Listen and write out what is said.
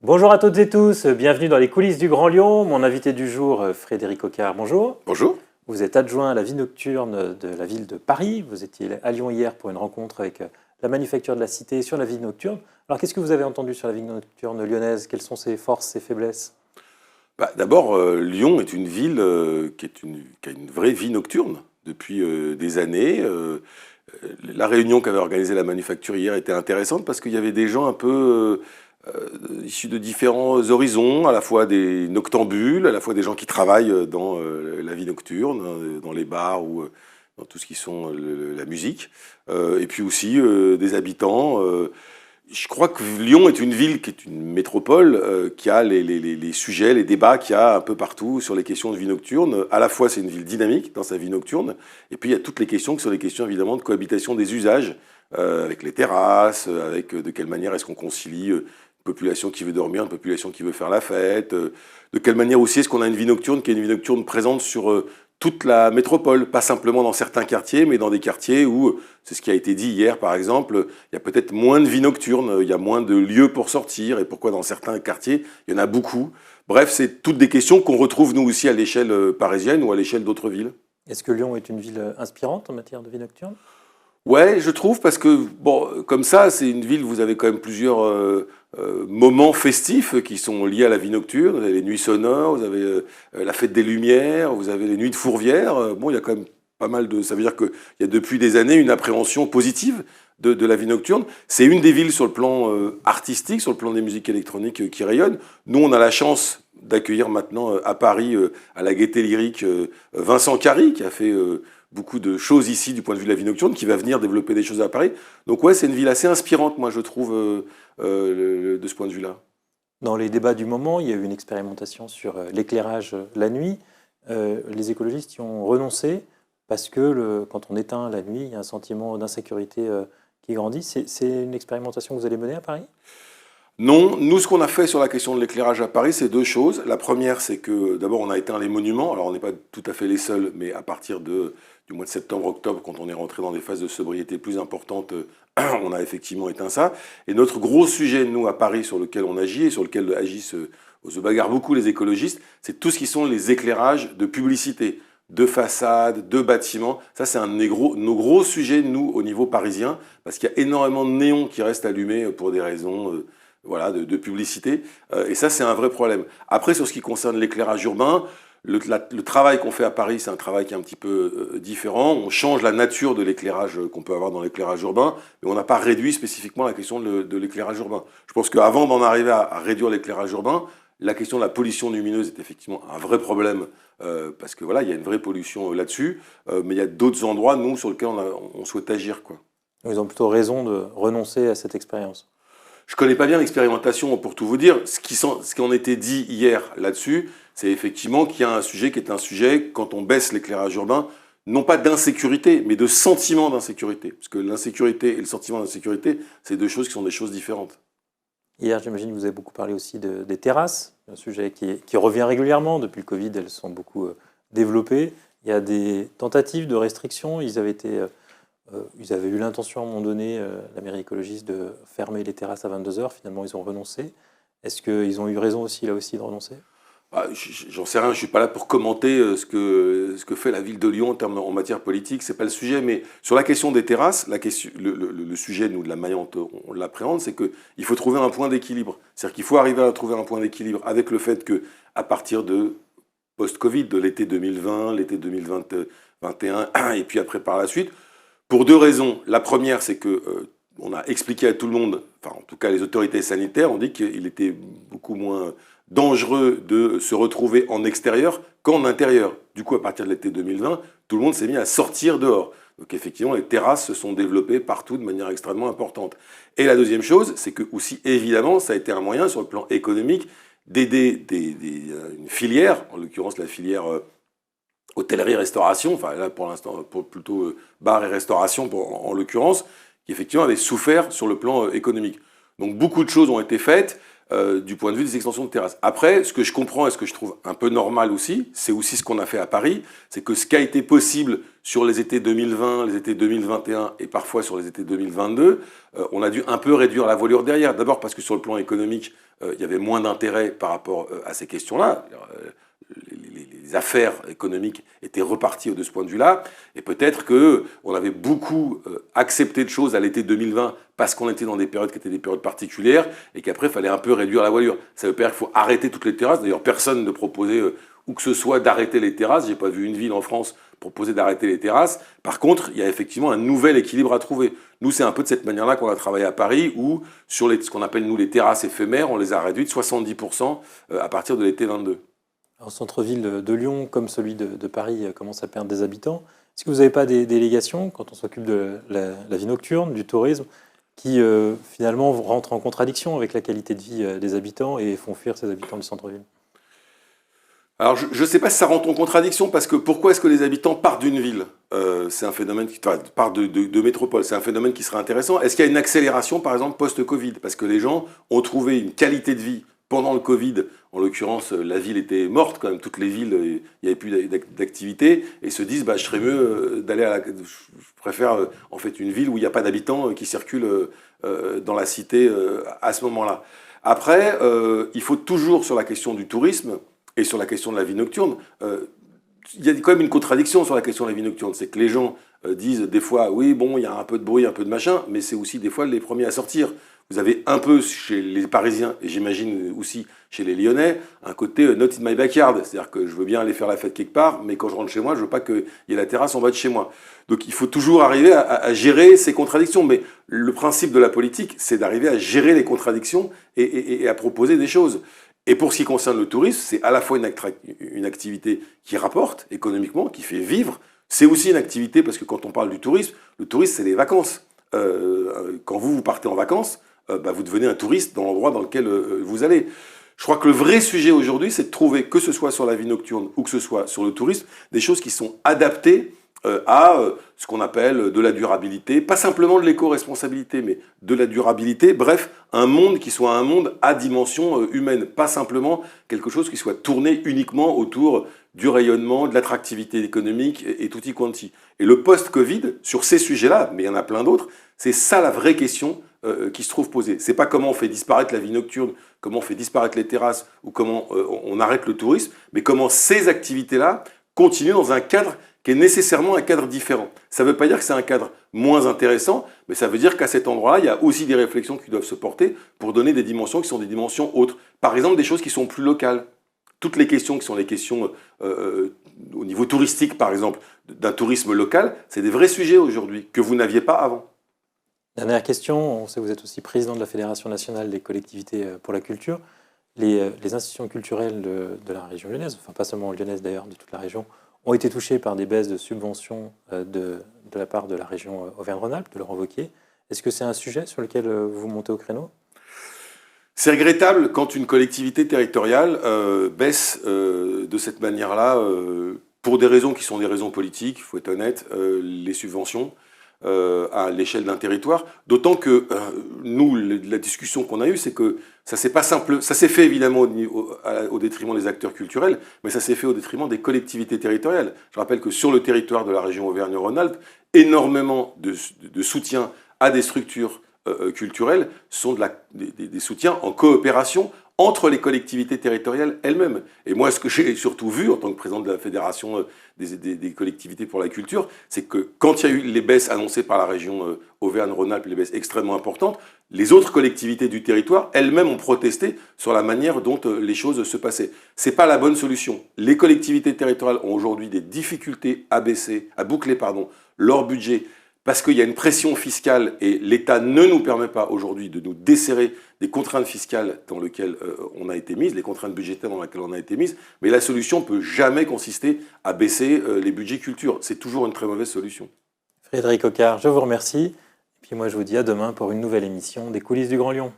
Bonjour à toutes et tous, bienvenue dans les coulisses du Grand Lyon. Mon invité du jour, Frédéric Ocard, bonjour. Bonjour. Vous êtes adjoint à la vie nocturne de la ville de Paris. Vous étiez à Lyon hier pour une rencontre avec la Manufacture de la Cité sur la vie nocturne. Alors qu'est-ce que vous avez entendu sur la vie nocturne lyonnaise? Quelles sont ses forces, ses faiblesses? D'abord, Lyon est une ville qui a une vraie vie nocturne depuis des années. La réunion qu'avait organisée la Manufacture hier était intéressante parce qu'il y avait des gens un peu issus de différents horizons, à la fois des noctambules, à la fois des gens qui travaillent dans la vie nocturne, dans les bars ou dans tout ce qui sont la musique, et puis aussi des habitants. Je crois que Lyon est une ville qui est une métropole qui a les sujets, les débats qu'il y a un peu partout sur les questions de vie nocturne. À la fois, c'est une ville dynamique dans sa vie nocturne, et puis il y a toutes les questions qui sont des questions évidemment de cohabitation des usages, avec les terrasses, avec de quelle manière est-ce qu'on concilie une population qui veut dormir, une population qui veut faire la fête, de quelle manière aussi est-ce qu'on a une vie nocturne qui est une vie nocturne présente sur toute la métropole, pas simplement dans certains quartiers, mais dans des quartiers où, c'est ce qui a été dit hier par exemple, il y a peut-être moins de vie nocturne, il y a moins de lieux pour sortir, et pourquoi dans certains quartiers, il y en a beaucoup. Bref, c'est toutes des questions qu'on retrouve nous aussi à l'échelle parisienne ou à l'échelle d'autres villes. Est-ce que Lyon est une ville inspirante en matière de vie nocturne? Ouais, je trouve, parce que, bon, comme ça, c'est une ville où vous avez quand même plusieurs moments festifs qui sont liés à la vie nocturne. Vous avez les nuits sonores, vous avez la fête des Lumières, vous avez les nuits de Fourvière. Bon, il y a quand même pas mal de... Ça veut dire qu'il y a depuis des années une appréhension positive de la vie nocturne. C'est une des villes sur le plan artistique, sur le plan des musiques électroniques qui rayonnent. Nous, on a la chance d'accueillir maintenant à Paris, à la Gaîté Lyrique, Vincent Carry, qui a fait beaucoup de choses ici du point de vue de la vie nocturne, qui va venir développer des choses à Paris. Donc ouais, c'est une ville assez inspirante, moi, je trouve, de ce point de vue-là. Dans les débats du moment, il y a eu une expérimentation sur l'éclairage la nuit. Les écologistes y ont renoncé parce que quand on éteint la nuit, il y a un sentiment d'insécurité qui grandit. C'est une expérimentation que vous allez mener à Paris? Non, nous, ce qu'on a fait sur la question de l'éclairage à Paris, c'est deux choses. La première, c'est que d'abord, on a éteint les monuments. Alors, on n'est pas tout à fait les seuls, mais à partir du mois de septembre-octobre, quand on est rentré dans des phases de sobriété plus importantes, on a effectivement éteint ça. Et notre gros sujet, nous, à Paris, sur lequel on agit et sur lequel agissent, se bagarrent beaucoup les écologistes, c'est tout ce qui sont les éclairages de publicité, de façades, de bâtiments. Ça, c'est un de nos gros sujets, nous, au niveau parisien, parce qu'il y a énormément de néons qui restent allumés pour des raisons... voilà, de publicité. Et ça, c'est un vrai problème. Après, sur ce qui concerne l'éclairage urbain, le travail qu'on fait à Paris, c'est un travail qui est un petit peu différent. On change la nature de l'éclairage qu'on peut avoir dans l'éclairage urbain, mais on n'a pas réduit spécifiquement la question de l'éclairage urbain. Je pense qu'avant d'en arriver à réduire l'éclairage urbain, la question de la pollution lumineuse est effectivement un vrai problème, parce que voilà, il y a une vraie pollution là-dessus, mais il y a d'autres endroits, nous, sur lesquels on souhaite agir, quoi. Ils ont plutôt raison de renoncer à cette expérience. Je connais pas bien l'expérimentation, pour tout vous dire. Ce qui en était dit hier là-dessus, c'est effectivement qu'il y a un sujet qui est un sujet, quand on baisse l'éclairage urbain, non pas d'insécurité, mais de sentiment d'insécurité. Parce que l'insécurité et le sentiment d'insécurité, c'est deux choses qui sont des choses différentes. Hier, j'imagine que vous avez beaucoup parlé aussi des terrasses, un sujet qui revient régulièrement. Depuis le Covid, elles sont beaucoup développées. Il y a des tentatives de restriction. Ils avaient eu l'intention à un moment donné, la mairie écologiste, de fermer les terrasses à 22h. Finalement, ils ont renoncé. Est-ce qu'ils ont eu raison aussi, là aussi, de renoncer? J'en sais rien, je ne suis pas là pour commenter ce que fait la ville de Lyon en matière politique, c'est pas le sujet, mais sur la question des terrasses, le sujet, nous, de la manière dont on l'appréhende, c'est qu'il faut trouver un point d'équilibre. C'est-à-dire qu'il faut arriver à trouver un point d'équilibre avec le fait qu'à partir de post-Covid, de l'été 2020, l'été 2021, et puis après par la suite, pour deux raisons. La première, c'est que on a expliqué à tout le monde, enfin en tout cas les autorités sanitaires ont dit qu'il était beaucoup moins dangereux de se retrouver en extérieur qu'en intérieur. Du coup, à partir de l'été 2020, tout le monde s'est mis à sortir dehors. Donc effectivement, les terrasses se sont développées partout de manière extrêmement importante. Et la deuxième chose, c'est que aussi, évidemment, ça a été un moyen sur le plan économique d'aider une filière, en l'occurrence la filière hôtellerie-restauration, enfin là pour l'instant plutôt bar et restauration en l'occurrence, qui effectivement avait souffert sur le plan économique. Donc beaucoup de choses ont été faites. du point de vue des extensions de terrasses. Après, ce que je comprends et ce que je trouve un peu normal aussi, c'est aussi ce qu'on a fait à Paris, c'est que ce qui a été possible sur les étés 2020, les étés 2021 et parfois sur les étés 2022, on a dû un peu réduire la voilure derrière. D'abord parce que sur le plan économique, il y avait moins d'intérêt par rapport à ces questions-là. Les affaires économiques étaient reparties de ce point de vue-là, et peut-être qu'on avait beaucoup accepté de choses à l'été 2020 parce qu'on était dans des périodes qui étaient des périodes particulières, et qu'après il fallait un peu réduire la voilure. Ça veut pas dire qu'il faut arrêter toutes les terrasses. D'ailleurs, personne ne proposait où que ce soit d'arrêter les terrasses. J'ai pas vu une ville en France proposer d'arrêter les terrasses. Par contre, il y a effectivement un nouvel équilibre à trouver. Nous, c'est un peu de cette manière-là qu'on a travaillé à Paris, où sur ce qu'on appelle nous les terrasses éphémères, on les a réduites de 70% à partir de l'été 22. Le centre-ville de Lyon, comme celui de Paris, commence à perdre des habitants. Est-ce que vous n'avez pas des délégations, quand on s'occupe de la vie nocturne, du tourisme, qui finalement rentrent en contradiction avec la qualité de vie des habitants et font fuir ces habitants du centre-ville? Alors, je ne sais pas si ça rentre en contradiction, parce que pourquoi est-ce que les habitants partent d'une ville? C'est un phénomène qui part de métropole. C'est un phénomène qui serait intéressant. Est-ce qu'il y a une accélération, par exemple, post-Covid? Parce que les gens ont trouvé une qualité de vie pendant le Covid. En l'occurrence, la ville était morte quand même. Toutes les villes, il n'y avait plus d'activité, et se disent, je serais mieux d'aller je préfère en fait une ville où il n'y a pas d'habitants qui circulent dans la cité à ce moment-là. Après, il faut toujours, sur la question du tourisme et sur la question de la vie nocturne, il y a quand même une contradiction sur la question de la vie nocturne. C'est que les gens disent des fois, oui, bon, il y a un peu de bruit, un peu de machin, mais c'est aussi des fois les premiers à sortir. Vous avez un peu chez les Parisiens, et j'imagine aussi chez les Lyonnais, un côté not in my backyard. C'est-à-dire que je veux bien aller faire la fête quelque part, mais quand je rentre chez moi, je veux pas qu'il y ait la terrasse en bas de chez moi. Donc il faut toujours arriver à gérer ces contradictions. Mais le principe de la politique, c'est d'arriver à gérer les contradictions et à proposer des choses. Et pour ce qui concerne le tourisme, c'est à la fois une activité qui rapporte économiquement, qui fait vivre. C'est aussi une activité, parce que quand on parle du tourisme, le tourisme, c'est les vacances. Quand vous partez en vacances, vous devenez un touriste dans l'endroit dans lequel vous allez. Je crois que le vrai sujet aujourd'hui, c'est de trouver, que ce soit sur la vie nocturne ou que ce soit sur le tourisme, des choses qui sont adaptées à ce qu'on appelle de la durabilité, pas simplement de l'éco-responsabilité, mais de la durabilité, bref, un monde qui soit un monde à dimension humaine, pas simplement quelque chose qui soit tourné uniquement autour du rayonnement, de l'attractivité économique et tutti quanti. Et le post-Covid, sur ces sujets-là, mais il y en a plein d'autres, c'est ça la vraie question qui se trouve posée. C'est pas comment on fait disparaître la vie nocturne, comment on fait disparaître les terrasses ou comment on arrête le tourisme, mais comment ces activités-là continuent dans un cadre qui est nécessairement un cadre différent. Ça ne veut pas dire que c'est un cadre moins intéressant, mais ça veut dire qu'à cet endroit-là, il y a aussi des réflexions qui doivent se porter pour donner des dimensions qui sont des dimensions autres. Par exemple, des choses qui sont plus locales. Toutes les questions qui sont les questions au niveau touristique, par exemple, d'un tourisme local, c'est des vrais sujets aujourd'hui que vous n'aviez pas avant. Dernière question, on sait que vous êtes aussi président de la Fédération nationale des collectivités pour la culture. Les institutions culturelles de la région lyonnaise, enfin pas seulement lyonnaise d'ailleurs, de toute la région, ont été touchés par des baisses de subventions de la part de la région Auvergne-Rhône-Alpes, de Laurent Wauquiez. Est-ce que c'est un sujet sur lequel vous montez au créneau? C'est regrettable quand une collectivité territoriale baisse de cette manière-là, pour des raisons qui sont des raisons politiques, il faut être honnête, les subventions à l'échelle d'un territoire. D'autant que nous, la discussion qu'on a eue, c'est que ça s'est fait évidemment au détriment des acteurs culturels, mais ça s'est fait au détriment des collectivités territoriales. Je rappelle que sur le territoire de la région Auvergne-Rhône-Alpes, énormément de soutien à des structures culturelles sont des soutiens en coopération entre les collectivités territoriales elles-mêmes. Et moi, ce que j'ai surtout vu en tant que président de la Fédération des collectivités pour la culture, c'est que quand il y a eu les baisses annoncées par la région Auvergne-Rhône-Alpes, les baisses extrêmement importantes, les autres collectivités du territoire elles-mêmes ont protesté sur la manière dont les choses se passaient. C'est pas la bonne solution. Les collectivités territoriales ont aujourd'hui des difficultés à boucler leur budget, parce qu'il y a une pression fiscale et l'État ne nous permet pas aujourd'hui de nous desserrer des contraintes fiscales dans lesquelles on a été mis, les contraintes budgétaires dans lesquelles on a été mis, mais la solution ne peut jamais consister à baisser les budgets culture. C'est toujours une très mauvaise solution. Frédéric Coquard, je vous remercie. Et puis moi, je vous dis à demain pour une nouvelle émission des coulisses du Grand Lyon.